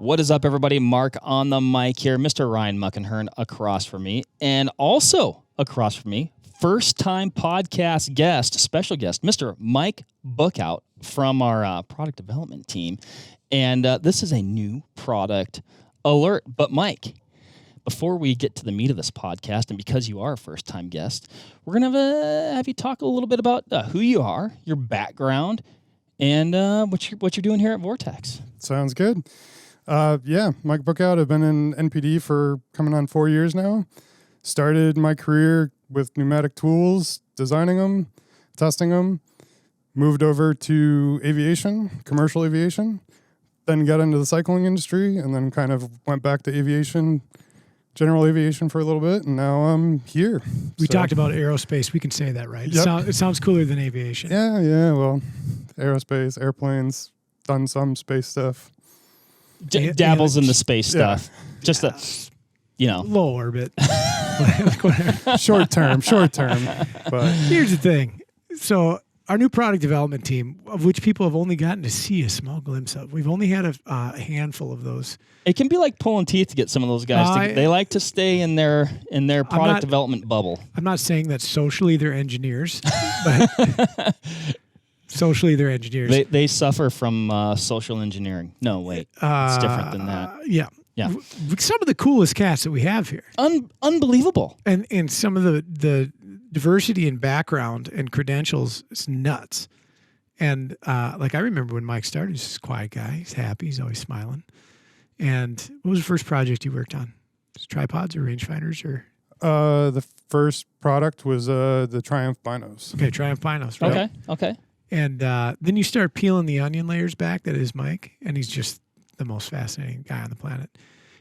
What is up, everybody? Mark on the mic here. Mr. Ryan Muckenhern across from me. And also across from me, first-time podcast guest, special guest, Mr. Mike Bookout from our product development team. And this is a new product alert. But Mike, before we get to the meat of this podcast, and because you are a first-time guest, we're going to have you talk a little bit about who you are, your background, and what you're doing here at Vortex. Sounds good. Mike Bookout. I've been in NPD for coming on 4 years now. Started my career with pneumatic tools, designing them, testing them. Moved over to aviation, commercial aviation. Then got into the cycling industry, and then kind of went back to aviation, general aviation for a little bit, and now I'm here. We talked about aerospace. We can say that, right? Yep. It sounds cooler than aviation. Yeah. Well, aerospace, airplanes, done some space stuff. Dabbles in the space stuff. Just a, low orbit. Short term. But here's the thing. So our new product development team, of which people have only gotten to see a small glimpse of, we've only had a handful of those. It can be like pulling teeth to get some of those guys. They like to stay in their product development bubble. I'm not saying that socially they're engineers, but socially they're engineers. They suffer from social engineering. No, wait. It's different than that. Yeah. Yeah. Some of the coolest cats that we have here. Unbelievable. And some of the diversity in background and credentials is nuts. And I remember when Mike started, he's a quiet guy. He's happy. He's always smiling. And what was the first project you worked on? Was it tripods or rangefinders or? The first product was the Triumph Binos. Okay, Triumph Binos. Right? Okay. And then you start peeling the onion layers back. That is Mike, and he's just the most fascinating guy on the planet.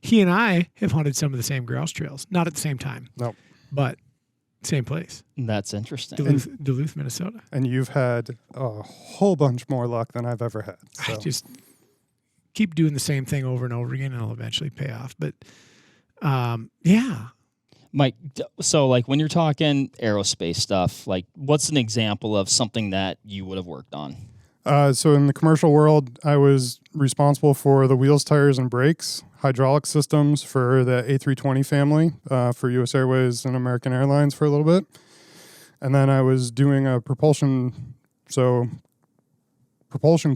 He and I have hunted some of the same grouse trails, not at the same time. Nope. But same place. That's interesting. Duluth, Minnesota. And you've had a whole bunch more luck than I've ever had. So. I just keep doing the same thing over and over again, and it'll eventually pay off. But Mike, so when you're talking aerospace stuff, what's an example of something that you would have worked on? So in the commercial world, I was responsible for the wheels, tires, and brakes, hydraulic systems for the A320 family for U.S. Airways and American Airlines for a little bit. And then I was doing a propulsion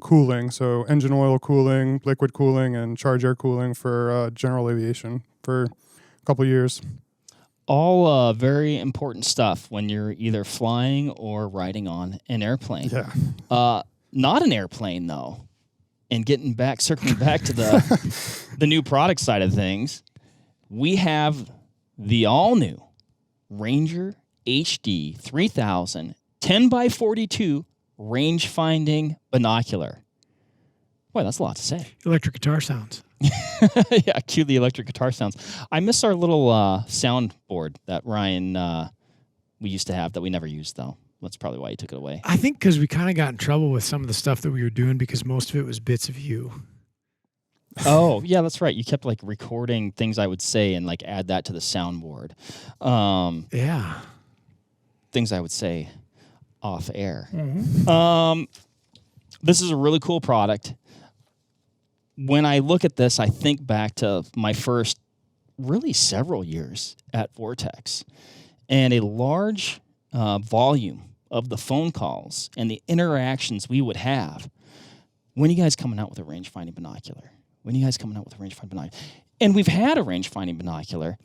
cooling, so engine oil cooling, liquid cooling, and charge air cooling for general aviation for a couple of years. All very important stuff when you're either flying or riding on an airplane. Yeah. Not an airplane, though. And circling back to the new product side of things, we have the all-new Ranger HD 3000 10x42 Rangefinding Binocular. Boy, that's a lot to say. Electric guitar sounds. Yeah, cue the electric guitar sounds. I miss our little soundboard that Ryan we used to have that we never used, though. That's probably why he took it away. I think because we kind of got in trouble with some of the stuff that we were doing because most of it was bits of you. Oh, yeah, that's right. You kept recording things I would say and add that to the soundboard. Yeah. Things I would say off air. Mm-hmm. This is a really cool product. When I look at this, I think back to my first really several years at Vortex and a large volume of the phone calls and the interactions we would have. When are you guys coming out with a rangefinding binocular? When are you guys coming out with a rangefinding binocular? And we've had a rangefinding binocular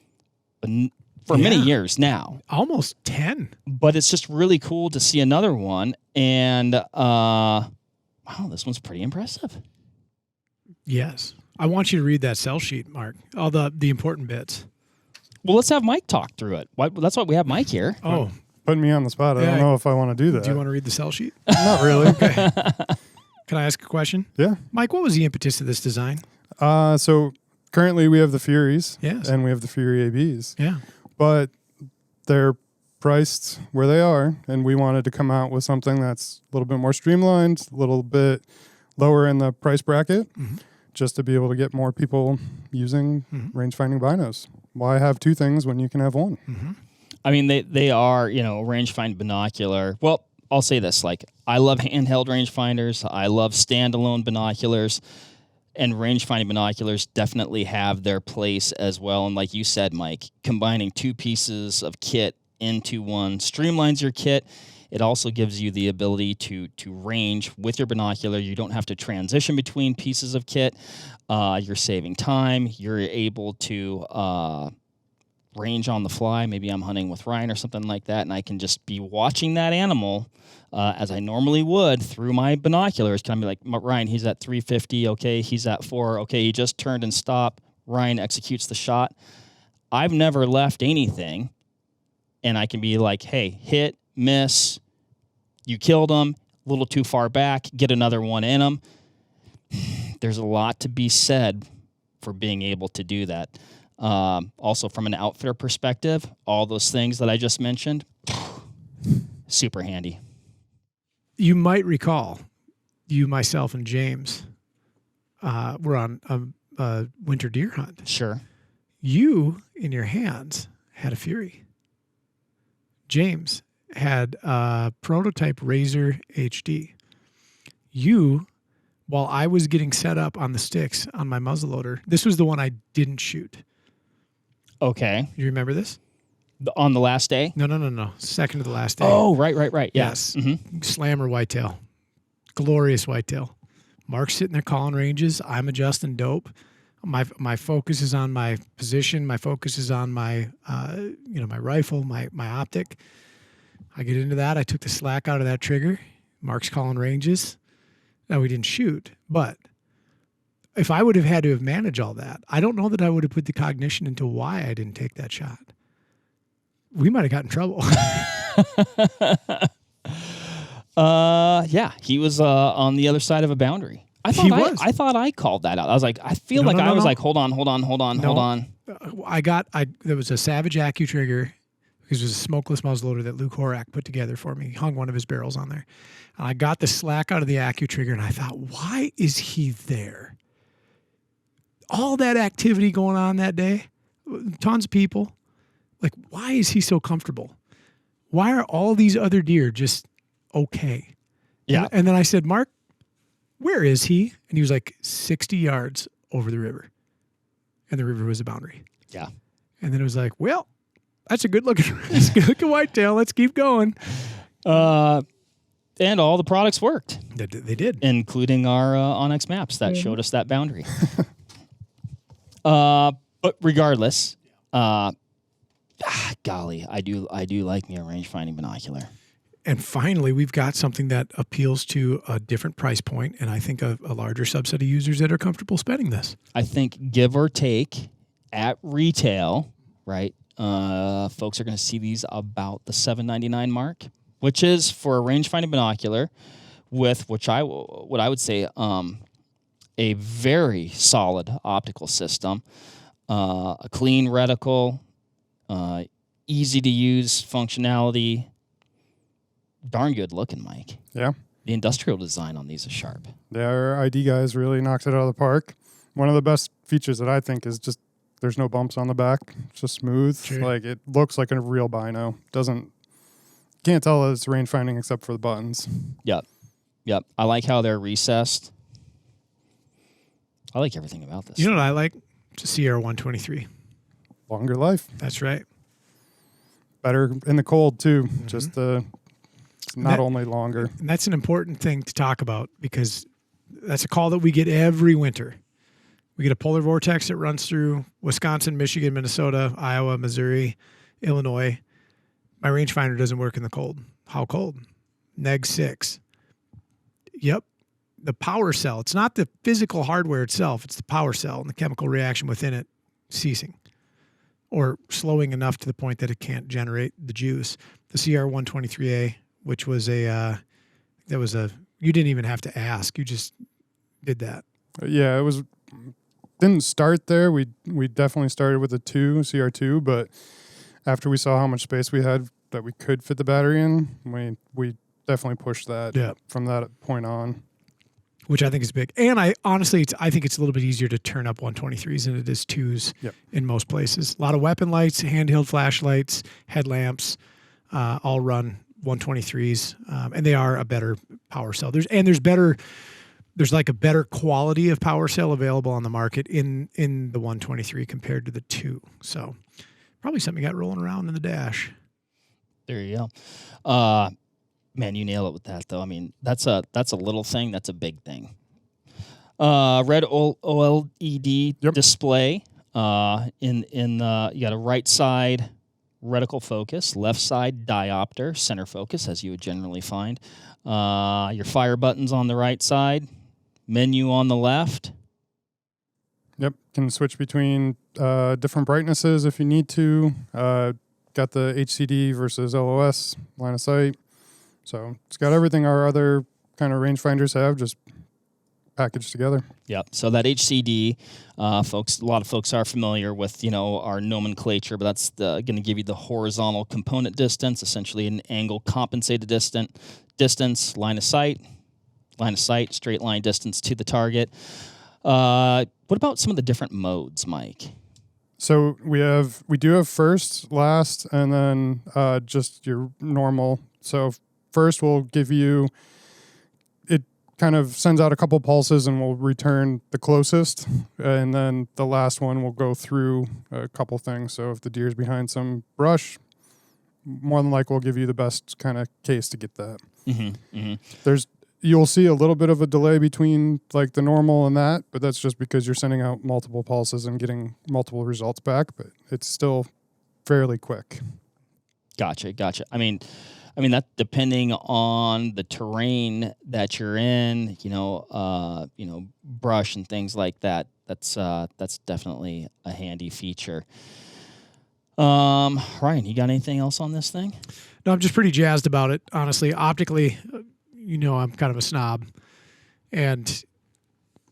for many years now. Almost 10. But it's just really cool to see another one. And, wow, this one's pretty impressive. Yes. I want you to read that sell sheet, Mark. All the important bits. Well, let's have Mike talk through it. That's why we have Mike here. Oh. Putting me on the spot. I don't know if I want to do that. Do you want to read the sell sheet? Not really. Okay. Can I ask a question? Yeah. Mike, what was the impetus of this design? So currently we have the Furies. Yes. And we have the Fury ABs. Yeah. But they're priced where they are, and we wanted to come out with something that's a little bit more streamlined, a little bit lower in the price bracket, just to be able to get more people using rangefinding binos. Why have two things when you can have one? Mm-hmm. I mean, they are, rangefind binocular. Well, I'll say this, I love handheld rangefinders. I love standalone binoculars. And rangefinding binoculars definitely have their place as well. And like you said, Mike, combining two pieces of kit into one streamlines your kit. It also gives you the ability to range with your binocular. You don't have to transition between pieces of kit. You're saving time. You're able to range on the fly. Maybe I'm hunting with Ryan or something like that, and I can just be watching that animal as I normally would through my binoculars. Can I be like, Ryan, he's at 350. Okay, he's at 4. Okay, he just turned and stopped. Ryan executes the shot. I've never left anything, and I can be like, hey, hit, miss, you killed him, a little too far back, get another one in him. There's a lot to be said for being able to do that. Also, from an outfitter perspective, all those things that I just mentioned, super handy. You might recall, you, myself, and James were on a winter deer hunt. Sure. You, in your hands, had a Fury. James had a prototype Laser HD. You, while I was getting set up on the sticks on my muzzleloader, this was the one I didn't shoot. Okay. You remember this? On the last day? No. Second to the last day. Oh, right. Yeah. Yes. Mm-hmm. Slammer whitetail. Glorious whitetail. Mark's sitting there calling ranges. I'm adjusting dope. My focus is on my position. My focus is on my my rifle, my optic. I get into that. I took the slack out of that trigger. Mark's calling ranges. Now, we didn't shoot, but if I would have had to have managed all that, I don't know that I would have put the cognition into why I didn't take that shot. We might have got in trouble. Yeah, he was on the other side of a boundary. I thought I called that out. I was like, I feel like I was like, hold on. There was a Savage Accu trigger, because it was a smokeless muzzleloader that Luke Horak put together for me. He hung one of his barrels on there. And I got the slack out of the Accu trigger, and I thought, why is he there? All that activity going on that day, tons of people. Like, why is he so comfortable? Why are all these other deer just okay? Yeah. And then I said, Mark, where is he? And he was like 60 yards over the river. And the river was a boundary. Yeah. And then it was like, well, that's a good looking whitetail. Let's keep going. And all the products worked. They did. Including our Onyx maps that showed us that boundary. But regardless, golly, I do like me a rangefinding binocular. And finally, we've got something that appeals to a different price point, and I think a larger subset of users that are comfortable spending this. I think give or take at retail, right? Folks are going to see these about the $7.99 mark, which is for a rangefinding binocular with what I would say a very solid optical system, a clean reticle, easy to use functionality, darn good looking, Mike. Yeah. The industrial design on these is sharp. Our ID guys really knocks it out of the park. One of the best features that I think is just there's no bumps on the back. It's just smooth. Sure. Like, it looks like a real bino. Can't tell that it's rangefinding except for the buttons. Yep. I like how they're recessed. I like everything about this. You know what I like? It's a CR123. Longer life. That's right. Better in the cold, too. Mm-hmm. Just not only longer. And that's an important thing to talk about, because that's a call that we get every winter. We get a polar vortex that runs through Wisconsin, Michigan, Minnesota, Iowa, Missouri, Illinois. My rangefinder doesn't work in the cold. How cold? -6. Yep. The power cell. It's not the physical hardware itself. It's the power cell and the chemical reaction within it ceasing or slowing enough to the point that it can't generate the juice. The CR123A, which was you didn't even have to ask. You just did that. Yeah, didn't start there. We definitely started with a CR2, but after we saw how much space we had that we could fit the battery in, we definitely pushed that from that point on. Which I think is big. And I think it's a little bit easier to turn up 123s than it is 2s in most places. A lot of weapon lights, handheld flashlights, headlamps, all run 123s, and they are a better power cell. There's there's like a better quality of power cell available on the market in the 123 compared to the 2. So probably something you got rolling around in the dash. There you go. Man, you nail it with that, though. I mean, that's a little thing. That's a big thing. Red OLED display. You got a right side reticle focus, left side diopter, center focus, as you would generally find. Your fire buttons on the right side, menu on the left. Yep, can switch between different brightnesses if you need to. Got the HCD versus LOS line of sight. So it's got everything our other kind of rangefinders have, just packaged together. Yep. So that HCD, folks, a lot of folks are familiar with, our nomenclature, but that's going to give you the horizontal component distance, essentially an angle compensated distance, line of sight, straight line distance to the target. What about some of the different modes, Mike? So we do have first, last, and then just your normal. So first we'll give you, it kind of sends out a couple pulses and will return the closest. And then the last one will go through a couple things. So if the deer's behind some brush, more than likely we'll give you the best kind of case to get that. Mm-hmm. Mm-hmm. You'll see a little bit of a delay between like the normal and that, but that's just because you're sending out multiple pulses and getting multiple results back, but it's still fairly quick. Gotcha. I mean that depending on the terrain that you're in, brush and things like that. That's definitely a handy feature. Ryan, you got anything else on this thing? No, I'm just pretty jazzed about it. Honestly, optically, I'm kind of a snob, and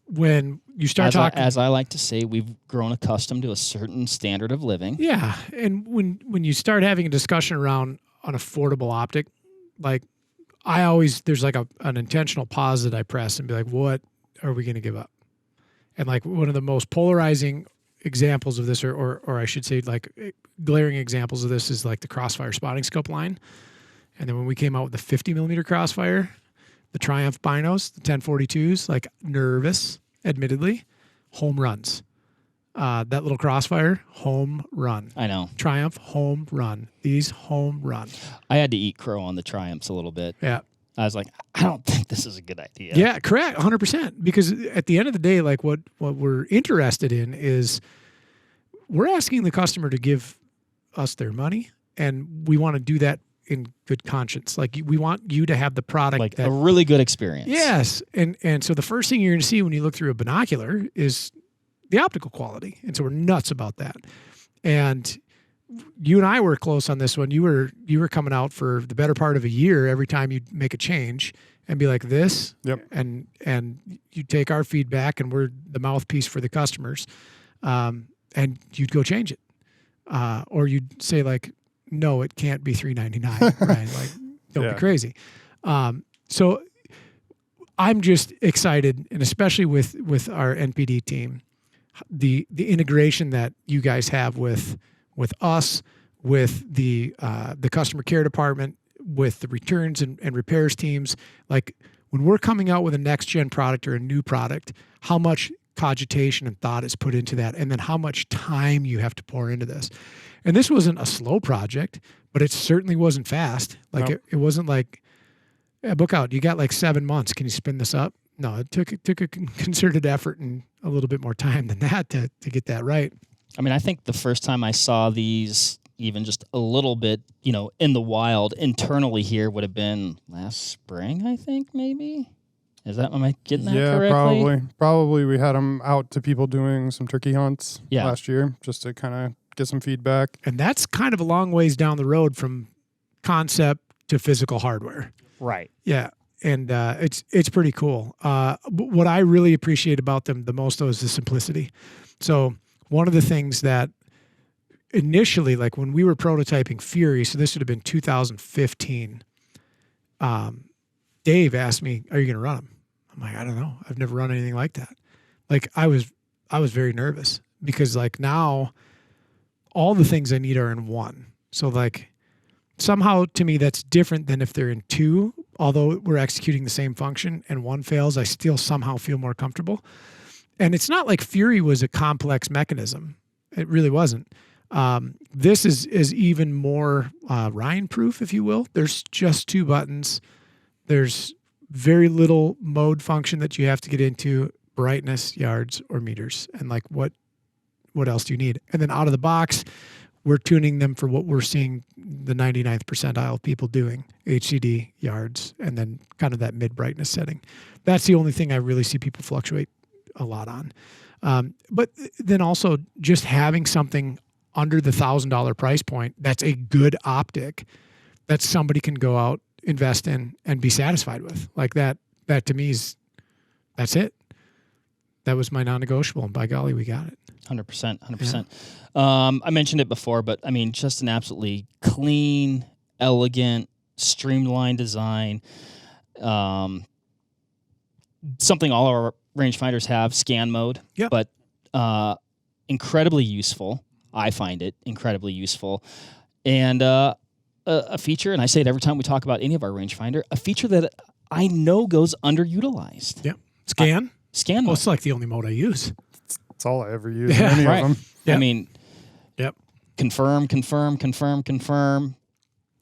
when you start talking, as I like to say, we've grown accustomed to a certain standard of living. Yeah, and when you start having a discussion around an affordable optic, like there's like an intentional pause that I press and be like, what are we going to give up? And like one of the most polarizing examples of this, or I should say like glaring examples of this, is like the Crossfire spotting scope line. And then when we came out with the 50 millimeter Crossfire, the Triumph binos, the 1042s, like nervous, admittedly, home runs. That little Crossfire, home run. I know. Triumph, home run. These, home run. I had to eat crow on the Triumphs a little bit. Yeah. I was like, I don't think this is a good idea. Yeah, correct, 100%. Because at the end of the day, like what we're interested in is we're asking the customer to give us their money, and we want to do that in good conscience. Like we want you to have the product, like a really good experience. Yes, and so the first thing you're going to see when you look through a binocular is the optical quality, and so we're nuts about that. And you and I were close on this one. You were coming out for the better part of a year every time you'd make a change and be like this. Yep. And you take our feedback, and we're the mouthpiece for the customers. And you'd go change it, or you'd say like, no, it can't be $399, right? Like, don't be crazy. So I'm just excited, and especially with our NPD team, the integration that you guys have with us, with the customer care department, with the returns and repairs teams. Like when we're coming out with a next gen product or a new product, how much cogitation and thought is put into that, and then how much time you have to pour into this. And this wasn't a slow project, but it certainly wasn't fast. Like it wasn't like, book out, you got like 7 months. Can you spin this up? No, it took a concerted effort and a little bit more time than that to get that right. I mean, I think the first time I saw these even just a little bit, in the wild internally here would have been last spring, I think, maybe. Am I getting that correctly? Yeah, probably. We had them out to people doing some turkey hunts last year just to kind of get some feedback. And that's kind of a long ways down the road from concept to physical hardware. Right. Yeah. And it's pretty cool. What I really appreciate about them the most, though, is the simplicity. So one of the things that initially, like when we were prototyping Fury, so this would have been 2015, Dave asked me, are you going to run them? I'm like, I don't know. I've never run anything like that. Like I was very nervous because like now all the things I need are in one. So like somehow to me that's different than if they're in two, although we're executing the same function and one fails, I still somehow feel more comfortable. And it's not like Fury was a complex mechanism. It really wasn't. This is even more Ryan-proof, if you will. There's just 2 buttons. There's very little mode function that you have to get into, brightness, yards, or meters. And like what else do you need? And then out of the box, we're tuning them for what we're seeing the 99th percentile of people doing, HCD, yards, and then kind of that mid-brightness setting. That's the only thing I really see people fluctuate a lot on. But then also just having something under the $1,000 price point that's a good optic that somebody can go out, invest in, and be satisfied with. Like that to me that's it. That was my non-negotiable, and by golly, we got it. 100%, 100%. I mentioned it before, but I mean, just an absolutely clean, elegant, streamlined design. Something all our rangefinders have, scan mode, but incredibly useful. I find it incredibly useful. And a feature, and I say it every time we talk about any of our rangefinder, a feature that I know goes underutilized. Yeah. Scan mode. Well, it's like the only mode I use. It's all I ever use. Any of them. I mean, yep. Confirm.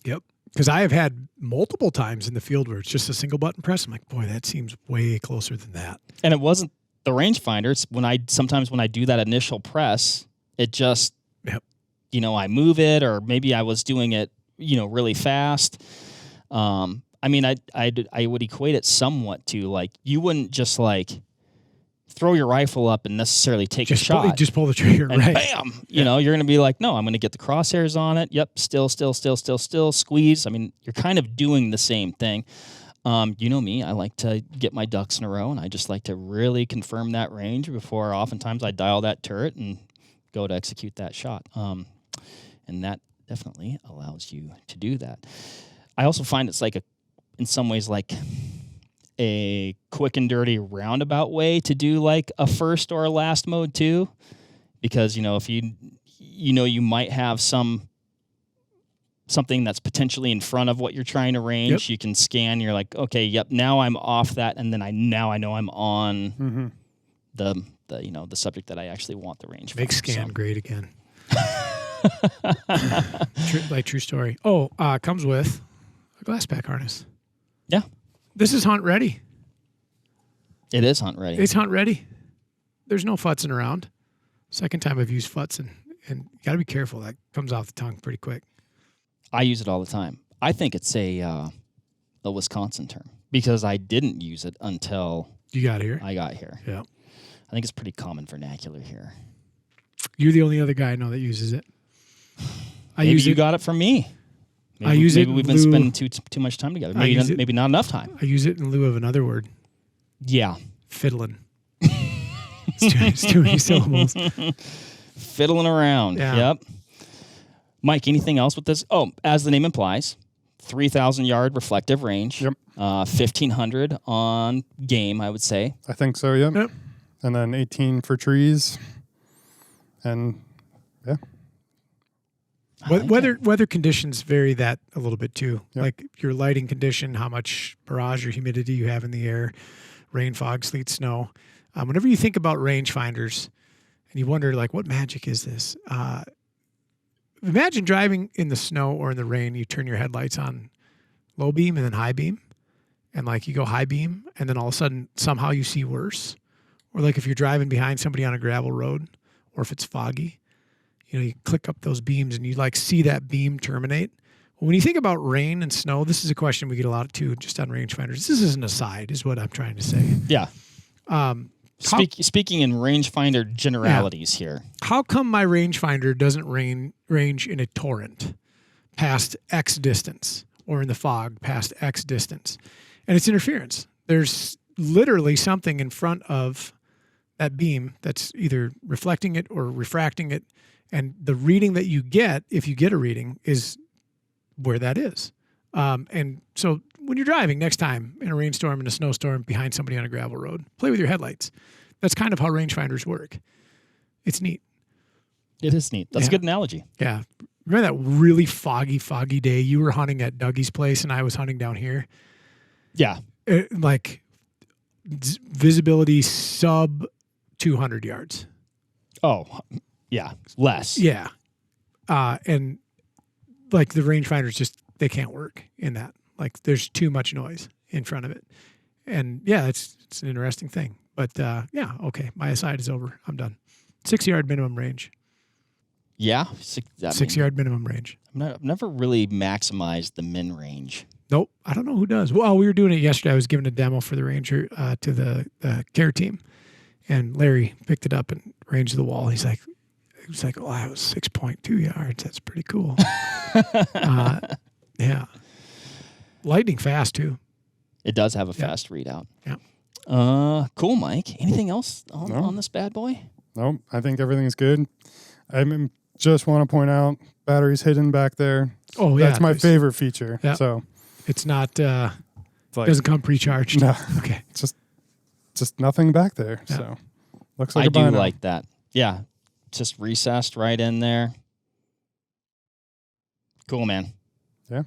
Yep. Because I have had multiple times in the field where it's just a single button press. I'm like, boy, that seems way closer than that. And it wasn't the rangefinder. It's sometimes when I do that initial press, it just, I move it, or maybe I was doing it, really fast. I mean, I would equate it somewhat to like, you wouldn't just like throw your rifle up and necessarily take a shot. Just pull the trigger, and right? Bam! You're going to be like, no, I'm going to get the crosshairs on it. Yep, still, squeeze. I mean, you're kind of doing the same thing. You know me, I like to get my ducks in a row, and I just like to really confirm that range before oftentimes I dial that turret and go to execute that shot. And that definitely allows you to do that. I also find it's like in some ways like a quick and dirty roundabout way to do like a first or a last mode too, because if you might have something that's potentially in front of what you're trying to range. You can scan. You're like, okay, yep, now I'm off that, and then I know I'm on the subject that I actually want the range. Make from, scan great again. True story. Oh, comes with a glass pack harness. Yeah. This is hunt ready. It is hunt ready. It's hunt ready. There's no futzing around. Second time I've used futzing, and you got to be careful. That comes off the tongue pretty quick. I use it all the time. I think it's a Wisconsin term because I didn't use it until you got here. I got here. Yeah. I think it's pretty common vernacular here. You're the only other guy I know that uses it. Maybe you got it from me. Maybe we've been spending too much time together. Maybe not enough time. I use it in lieu of another word. Yeah. Fiddling. It's too many syllables. Fiddling around. Yeah. Yep. Mike, anything else with this? Oh, as the name implies, 3,000 yard reflective range. Yep. 1,500 on game, I would say. I think so, yep. And then 18 for trees. And yeah. Weather conditions vary that a little bit too. Yep. Like your lighting condition, how much barrage or humidity you have in the air, rain, fog, sleet, snow. Whenever you think about rangefinders and you wonder like, what magic is this? Imagine driving in the snow or in the rain. You turn your headlights on low beam and then high beam. And like you go high beam and then all of a sudden somehow you see worse. Or like if you're driving behind somebody on a gravel road or if it's foggy. You click up those beams and you like see that beam terminate. Well, when you think about rain and snow, this is a question we get a lot too, just on rangefinders. This is an aside, is what I'm trying to say. Yeah. Speaking in rangefinder generalities here. How come my rangefinder doesn't range in a torrent past X distance or in the fog past X distance? And it's interference. There's literally something in front of that beam that's either reflecting it or refracting it. And the reading that you get, if you get a reading, is where that is. And so when you're driving next time in a rainstorm, in a snowstorm, behind somebody on a gravel road, play with your headlights. That's kind of how rangefinders work. It's neat. It is neat. That's a good analogy. Yeah. Remember that really foggy day? You were hunting at Dougie's place and I was hunting down here. Yeah. Like visibility sub 200 yards. Oh, yeah. Less. Yeah. And like the rangefinders just, they can't work in that. Like there's too much noise in front of it. And yeah, it's an interesting thing. But yeah, okay. My aside is over. I'm done. 6 yard minimum range. Yeah. 6 yard minimum range. I've never really maximized the min range. Nope. I don't know who does. Well, we were doing it yesterday. I was giving a demo for the Ranger to the care team. And Larry picked it up and ranged the wall. He was like, oh, that was 6.2 yards. That's pretty cool. Yeah. Lightning fast, too. It does have a fast readout. Yeah. Cool, Mike. Anything else on this bad boy? No, I think everything's good. I just want to point out batteries hidden back there. Oh, yeah. That's my favorite feature. Yeah. So it's not, it's like, doesn't come pre-charged. No. Okay. Just nothing back there. Yeah. So looks like I a do bino. like that. Yeah. Just recessed right in there. Cool, man. Yeah.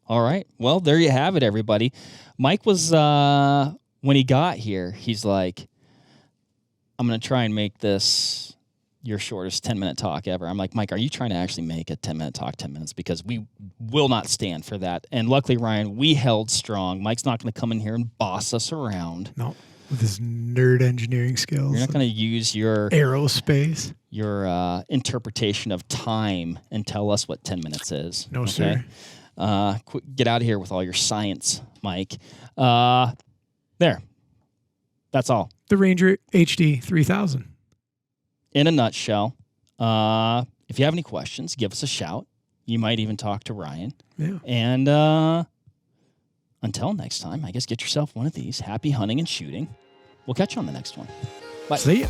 All right. Well, there you have it, everybody. Mike was, when he got here, he's like, I'm going to try and make this your shortest 10-minute talk ever. I'm like, Mike, are you trying to actually make a 10-minute talk 10 minutes? Because we will not stand for that. And luckily, Ryan, we held strong. Mike's not going to come in here and boss us around. No. With his nerd engineering skills. You're not going to use your aerospace. Your interpretation of time and tell us what 10 minutes is. No, sir. Get out of here with all your science, Mike. There. That's all. The Ranger HD 3000. In a nutshell, if you have any questions, give us a shout. You might even talk to Ryan. Yeah. And until next time, I guess get yourself one of these. Happy hunting and shooting. We'll catch you on the next one. Bye. See ya.